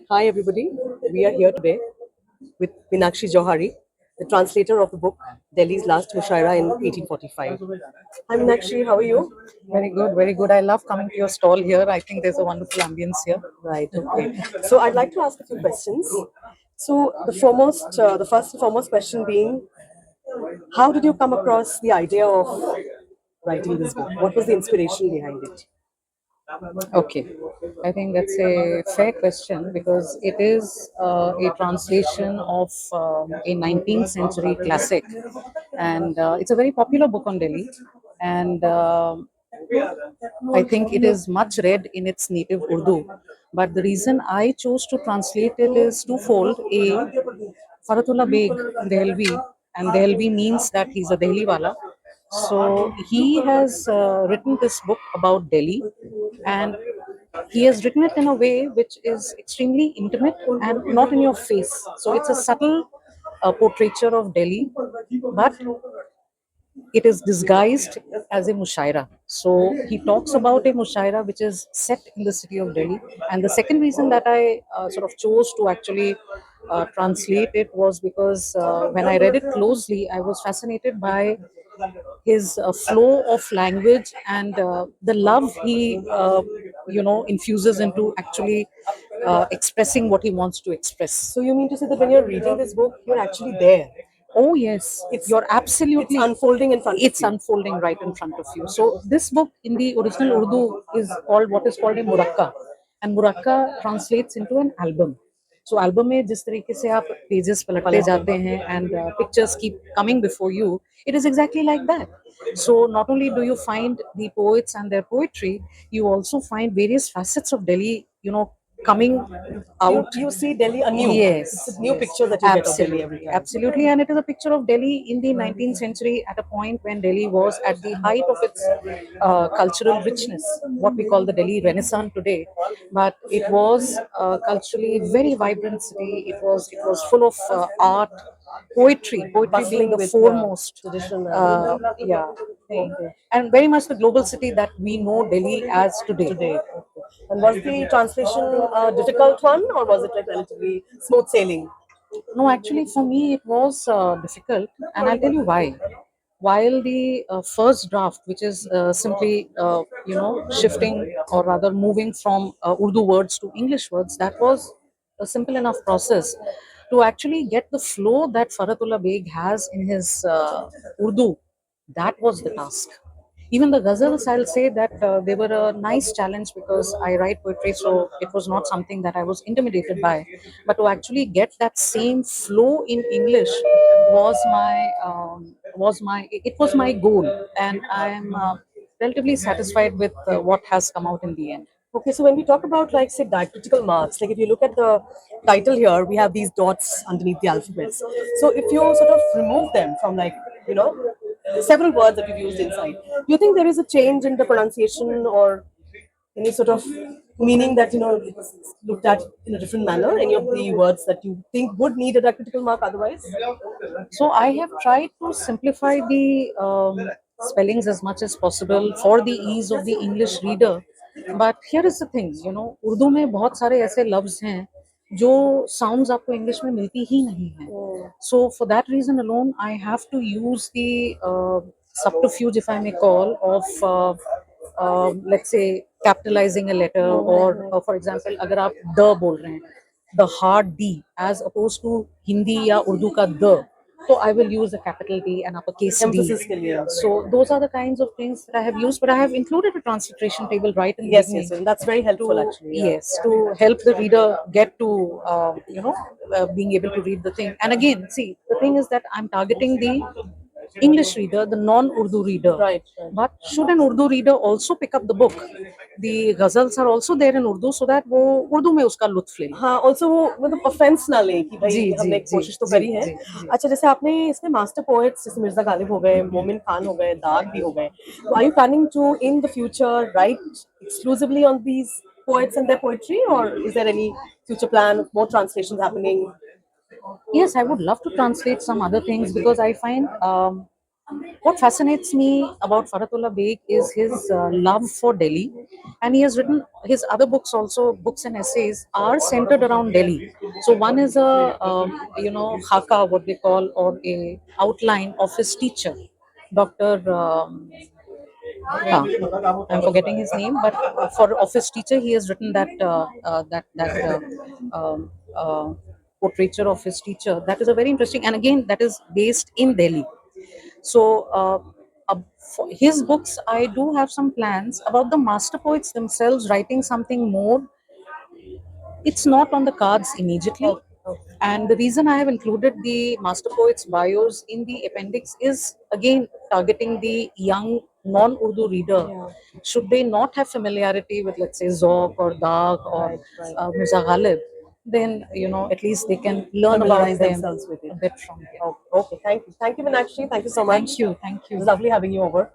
Hi everybody, we are here today with Meenakshi Johari, the translator of the book Delhi's Last Mushaira in 1845. Hi Meenakshi, how are you? Very good, very good. I love coming to your stall here. I think there's a wonderful ambience here. Right, okay. So I'd like to ask a few questions. So the first and foremost question being, how did you come across the idea of writing this book? What was the inspiration behind it? Okay, I think that's a fair question because it is a translation of a 19th century classic, and it's a very popular book on Delhi. And I think it is much read in its native Urdu. But the reason I chose to translate it is twofold. A, Faratullah Beg Dehelvi, and Dehelvi means that he's a Delhi wala. So he has written this book about Delhi, and he has written it in a way which is extremely intimate and not in your face. So it's a subtle portraiture of Delhi, but it is disguised as a mushaira. So he talks about a mushaira which is set in the city of Delhi. And the second reason that I sort of chose to actually translate it was because when I read it closely, I was fascinated by his flow of language and the love he infuses into actually expressing what he wants to express. So you mean to say that when you're reading this book, you're actually there? Oh yes, you're absolutely. It's unfolding in front of It's you. unfolding right in front of you. So this book in the original Urdu is called what is called a murakka, and murakka translates into an album. So album में जिस तरीके से आप pages पलटते जाते हैं and pictures keep coming before you, it is exactly like that. So not only do you find the poets and their poetry, you also find various facets of Delhi, coming out. You see Delhi anew. Yes, It's a new yes, picture that you get of Delhi absolutely, every time. absolutely, and it is a picture of Delhi in the 19th century at a point when Delhi was at the height of its cultural richness, what we call the Delhi Renaissance today. But it was culturally very vibrant city. It was full of art, poetry being Bustling the with foremost, tradition. yeah, thing, Okay. and very much the global city that we know Delhi as today. Today. Okay. And was the translation a difficult one, or was it like relatively smooth sailing? No, actually, for me, it was difficult, and I'll tell you why. While the first draft, which is simply, shifting or rather moving from Urdu words to English words, that was a simple enough process. To actually get the flow that Faratullah Beg has in his Urdu, that was the task. Even the ghazals, I'll say that they were a nice challenge because I write poetry, so it was not something that I was intimidated by. But to actually get that same flow in English it was my goal, and I am relatively satisfied with what has come out in the end. Okay, so when we talk about like say diacritical marks, like if you look at the title here, we have these dots underneath the alphabets. So if you sort of remove them from like you know several words that you've used inside, do you think there is a change in the pronunciation or any sort of meaning that it's looked at in a different manner? Any of the words that you think would need a diacritical mark otherwise? So I have tried to simplify the spellings as much as possible for the ease of the English reader. But here is the thing, Urdu में बहुत सारे ऐसे लफ्ज हैं जो sounds आपको English में मिलती ही नहीं है. So for that reason alone, I have to use the subterfuge, if I may call, of let's say capitalizing a letter, or for example, अगर आप द बोल रहे हैं, the hard D as opposed to Hindi या उर्दू का the. So I will use a capital D and uppercase D. Emphasis के लिए. So those are the kinds of things that I have used, but I have included a transliteration table right in the Yes, beginning. yes, and that's very helpful to, actually. Yeah. yes, to help the reader get to being able to read the thing. And again, see, the thing is that I'm targeting the English reader, the non-Urdu reader. Right, right. But should an Urdu reader also pick up the book? The ghazals are also there in Urdu, so that वो उर्दू में उसका लुत्फ ले. हाँ, also वो मतलब offense ना ले कि भाई जी, हमने जी, कोशिश तो जी, करी है. जी, जी. अच्छा, जैसे आपने इसमें master poets जैसे मिर्जा गालिब हो गए, मोमिन खान हो गए, दाग भी हो गए. So are you planning to in the future write exclusively on these poets and their poetry, or is there any future plan of more translations happening? Yes, I would love to translate some other things because I find What fascinates me about Faratullah Beg is his love for Delhi, and he has written his other books also. Books and essays are centered around Delhi. So one is a haka, what they call, or a outline of his teacher, Doctor. I'm forgetting his name, but for office teacher, he has written that portraiture of his teacher. That is a very interesting, and again, that is based in Delhi. So, for his books, I do have some plans about the master poets themselves writing something more. It's not on the cards immediately. Okay. Okay. And the reason I have included the master poets' bios in the appendix is again targeting the young non Urdu reader. Yeah. Should they not have familiarity with, let's say, Zauq or Daag or Right. Right. Mirza Ghalib, then at least they can learn about Familiarize them themselves with it. a bit from here. Oh, okay. Thank you. Thank you, Meenakshi. Thank you so much. Thank you. Thank It was you. lovely having you over.